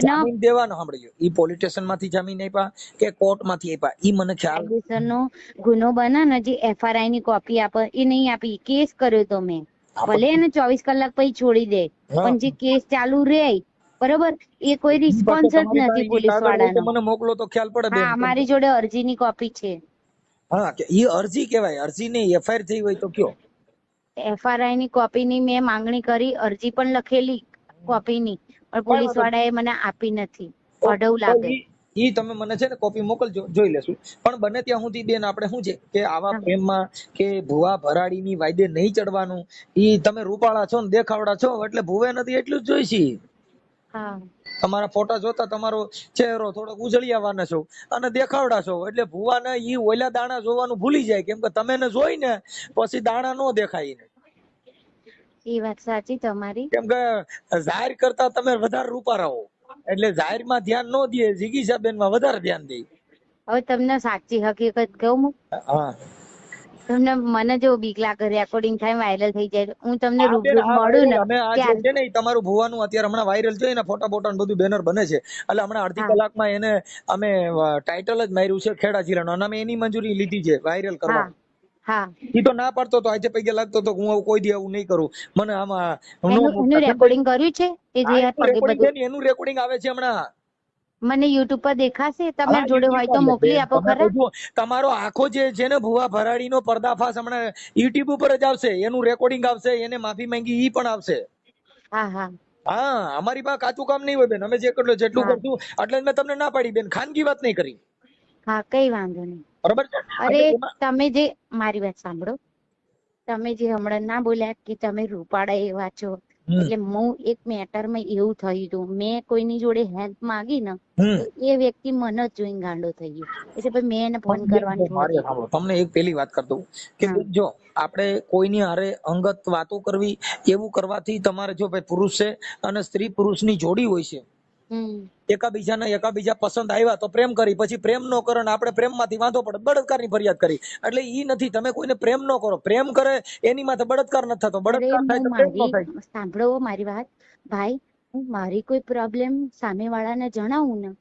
જામીન દેવાનો સાંભળ્યો ઈ પોલીસ સ્ટેશન માંથી જામીન આપ્યા કે કોર્ટ માંથી આપ્યા ઈ મને ખ્યાલ નો ગુનો બને ને જે FRI ની કોપી આપે એ નહીં આપી. કેસ કર્યો તો મેં, ભલે એને 24 કલાક પછી છોડી દે, પણ જે કેસ ચાલુ રહે બરોબર એ કોઈ રિસ્પોન્સ જ નથી પોલીસ વાળાનો. મને મોકલો તો ખ્યાલ પડે. હા મારી જોડે અરજીની કોપી છે. હા કે ઈ અરજી કહેવાય, અરજી નહીં FIR થઈ હોય તો કયો. FRI ની કોપી ની મેં માંગણી કરી, અરજી પણ લખેલી કોપી ની, પણ પોલીસ વાળાએ મને આપી નથી. અઢવ લાગે. ઈ તમે મને છે ને કોપી મોકલજો, જોઈ લેશું. પણ બને ત્યાં સુધી બેન આપણે શું છે કે આવા પ્રેમમાં કે ભૂવા ભરાડીની વાયદે નહીં ચડવાનું. ઈ તમે રૂપાળા છો ને દેખાવડા છો એટલે ભૂવે નથી એટલું જ જોઈશે. તમારા ફોટા જોતા તમારો ચહેરો થોડોક ઉજળિયાવાના છો અને દેખાવડા છો એટલે ભૂવાને ઈ ઓલા દાણા જોવાનું ભૂલી જાય, કેમ કે તમે ને જોઈ ને પછી દાણા નો દેખાય ને. એ વાત સાચી તમારી. કેમ કે જાહેર કરતા તમે વધારે રૂપાળા હો એટલે જાહેર માં ધ્યાન નો દે, જિગીસાબેન માં વધારે ધ્યાન દે. હવે તમને સાચી હકીકત કહું, તમને મને જો બીક લાગે રેકોર્ડિંગ થાય વાયરલ થઈ જાય, હું તમને રૂબરૂ મળું ને ત્યારે છે ને તમારું ભુવાનું અત્યારે હમણાં વાયરલ થયું ને ફોટા બોટા બધું બેનર બને છે એટલે હમણાં અડધી કલાકમાં એને અમે ટાઇટલ જ માર્યું છે ખેડા જિલ્લાનો અને અમે એની મંજૂરી લીધી છે વાયરલ કરવા. ઈ તો ના પાડતો તો આજે પૈકી લાગતો તો હું કોઈ દી આવું નહીં કરું. મને આમાં એનું રેકોર્ડિંગ કર્યું છે એનું રેકોર્ડિંગ આવે છે હમણાં. મને YouTube પર દેખાશે, તમે જોડે હોય તો મોકલી આપો ખરા. તમારો આખો જે છે ને ભુવા ભરાડીનો પર્દાફાશ હમણાં YouTube ઉપર જ આવશે, એનું રેકોર્ડિંગ આવશે, એને માફી માંગી ઈ પણ આવશે. હા અમારી પાસે કાચું કામ નહીં હોય બેન, અમે જેટલું કરશું એટલે મેં તમને ના પાડી બેન, ખાનગી વાત નહીં કરી. હા કઈ વાંધો નહીં. બરોબર છે. અરે એટલે એમાં તમે જે મારી વાત સાંભળો, તમે જે હમણાં ના બોલ્યા કે તમે રૂપાળા એવા છો, એટલે હું એક મેટરમાં એવું થયું હતું, મેં કોઈની જોડે હેલ્પ માંગી ને તો એ વ્યક્તિ મને જ જોઈને ગાંડો થઈ ગયો, એટલે પછી મેં એને ફોન કરવાનું છોડી દીધું. સાંભળો, તમને એક પેલી વાત કરી દઉં કે હા જો આપણે કોઈની હારે અંગત વાતો કરવી એવું કરવાથી તમારે જો ભાઈ પુરુષ છે અને સ્ત્રી પુરુષની જોડી હોય છે, એકાબીજા પસંદ આવ્યા તો પ્રેમ કરી, પછી પ્રેમ ન કરે ને આપણે પ્રેમમાંથી વાંધો પડે, બળાત્કારની ફરિયાદ કરી. એટલે ઈ નથી, તમે કોઈને પ્રેમ ન કરો, પ્રેમ કરે એની માથે બળાત્કાર નથી થતો, બળાત્કાર થાય તો પ્રેમ ન થાય. સાંભળો મારી વાત ભાઈ, હું મારી કોઈ પ્રોબ્લેમ સામે વાળાને જણાવું ને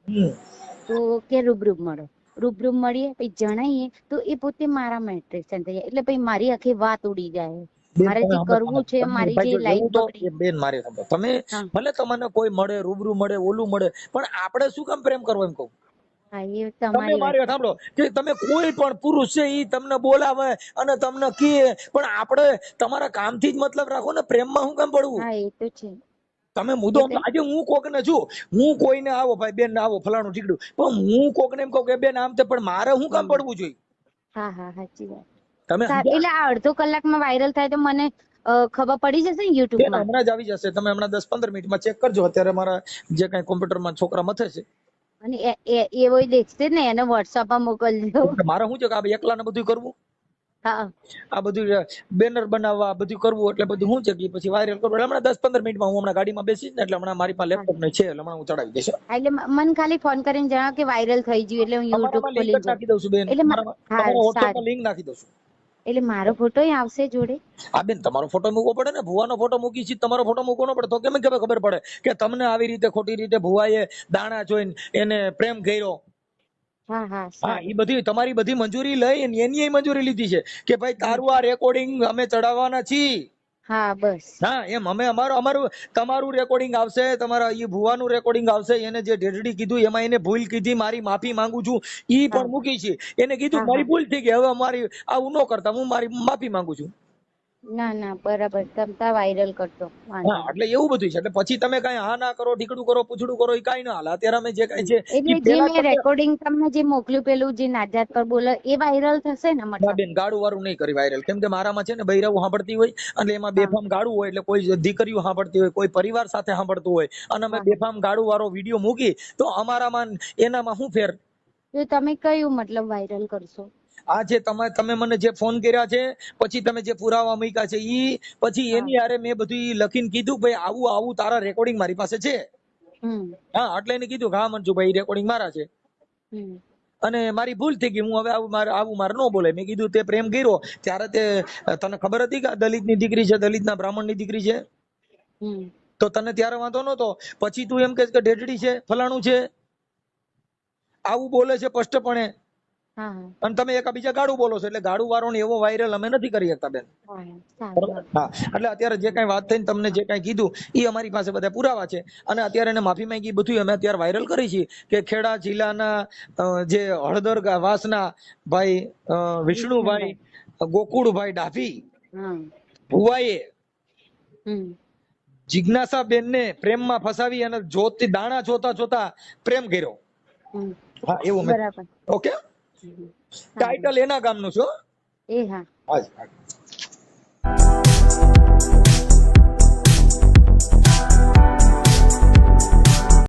તો કે રૂબરૂ મળો, રૂબરૂ મળીએ પછી જણાઈએ તો એ પોતે મારા મેટ્રિક્સન થઈ જાય, એટલે પછી મારી આખી વાત ઉડી જાય. મારે જે કરવું છે, મારી જે લાઈફ બગડી. બેન મારે સાંભળો, તમે ભલે તમને કોઈ મળે, રૂબરૂ મળે, ઓલું મળે, પણ આપણે શું કામ પ્રેમ કરવો એમ કહું. હા એ તમે તમારી મારી વાત સાંભળો કે તમે કોઈ પણ પુરુષ છે ઈ તમને બોલાવે અને તમને કહે, પણ આપણે તમારા કામથી જ મતલબ રાખો ને, પ્રેમમાં શું કામ પડવું. હા એ તો છે. તમે મુદ્દો આજે હું કોકને છું, હું કોઈને આવો ભાઈ બેન ને આવો ફલાણું ઠીકડું, પણ હું કોકને એમ કહું કે બેન આમ તે, પણ મારે શું કામ પડવું જોઈએ. હા હા સાચી વાત. તમે એટલે આ અડધો કલાકમાં વાયરલ થાય તો મને ખબર પડી જશે ને યુટ્યુબ માં? હમણાં જ આવી જશે, તમે હમણાં 10-15 મિનિટમાં ચેક કરજો. અત્યારે મારા જે કઈ કોમ્પ્યુટરમાં છોકરા મથે છે, અને એવો દેખશે ને એને WhatsApp માં મોકલજો. મારે શું છે કે આ એકલા ને બધું કરવું, હા આ બધું બેનર બનાવવા બધું કરવું, એટલે બધું શું છે કે પછી વાયરલ કરવું. હમણાં 10-15 મિનિટમાં હું હમણાં ગાડીમાં બેસીશ ને, એટલે હમણાં મારી પાસે લેપટોપ ને છે, એટલે હમણાં હું ચડાવી દઈશ. એટલે મને ખાલી ફોન કરીને જણાવો કે વાયરલ થઈ ગયું, એટલે હું યુટ્યુબ લિંક ખોલી નાખી દઉં છું બેન, એટલે તમારા WhatsApp માં લિંક નાખી દઉં છું. એટલે મારો ફોટો આવશે જોડે? હા બેન, તમારો ફોટો મૂકવો પડે ને, ભુવાનો ફોટો મૂકી છે, તમારો ફોટો મૂકવો ન પડે તો કેમ ખબર પડે કે તમને આવી રીતે ખોટી રીતે ભુવાએ દાણા જોઈને એને પ્રેમ કર્યો. હા એ બધી તમારી બધી મંજૂરી લઈ, એની મંજૂરી લીધી છે કે ભાઈ તારું આ રેકોર્ડિંગ અમે ચડાવવાના છીએ. હા બસ. હા એમ અમે અમારું તમારું રેકોર્ડિંગ આવશે, તમારા એ ભુવાનું રેકોર્ડિંગ આવશે, એને જે ઢેઢડી કીધું એમાં એને ભૂલ કીધી, મારી માફી માંગુ છું, ઈ પણ મૂકી છે. એને કીધું મારી ભૂલ થઈ ગઈ, હવે મારી આવું ન કરતા, હું મારી માફી માંગુ છું. ના ના બરાબર, તમતા વાયરલ કરતો. હા એટલે એવું બધું છે. એટલે પછી તમે કઈ હા ના કરો, ઢીકડું કરો, પૂછડું કરો, એ કઈ ના હાલે. અત્યારે અમે જે કઈ છે એટલે જે મેં રેકોર્ડિંગ તમને જે મોકલ્યું પેલું જે નાજાત પર બોલે એ વાયરલ થશે ને? મતલબ બેન ગાડું વાળું નહીં કરી વાયરલ, કેમ કે મારામાં છે ને બૈરાવું સાંભળતી હોય, અને એમાં બેફામ ગાડું હોય, એટલે કોઈ દીકરીઓ સાંભળતી હોય, કોઈ પરિવાર સાથે સાંભળતું હોય, અને અમે બેફામ ગાડું વાળો વિડીયો મૂકી તો અમારામાં એનામાં શું ફેર? તો તમે કયું મતલબ વાયરલ કરશો? આ જે તમે મને જે ફોન કર્યા છે, પછી તમે જે પુરાવા મૂક્યા છે, ઈ પછી એની હારે મેં બધું લખીને કીધું ભાઈ આવું આવું તારા રેકોર્ડિંગ મારી પાસે છે. હા એટલે એને કીધું કે હા મંજુભાઈ રેકોર્ડિંગ મારા છે, અને મારી ભૂલ થઈ ગઈ, હું હવે આવું મારે ન બોલે. મેં કીધું તે પ્રેમ કર્યો ત્યારે તે તને ખબર હતી કે દલિત ની દીકરી છે, દલિત ના બ્રાહ્મણ ની દીકરી છે, તો તને ત્યારે વાંધો નતો, પછી તું એમ કે ઢેઢડી છે, ફલાણું છે, આવું બોલે છે સ્પષ્ટપણે, અને તમે એકાબીજા ગાડું બોલો છો. એટલે ગાડું વાળો ને એવો વાયરલ અમે નથી કરી શકતા બેન. હા એટલે અત્યારે જે કઈ વાત થઈ ને તમને જે કઈ કીધું એ અમારી પાસે બધા પુરાવા છે, અને અત્યારે એને માફી માંગી બધું અમે અત્યારે વાયરલ કરી છીએ કે ખેડા જિલ્લાના જે હળદર વાસના ભાઈ વિષ્ણુભાઈ ગોકુળભાઈ ડાભી ભુવાએ જિજ્ઞાસા બેન ને પ્રેમમાં ફસાવી અને દાણા જોતા જોતા પ્રેમ કર્યો. હા એવું. ઓકે, ટાઇટલ એના ગામનું છું. એ હા.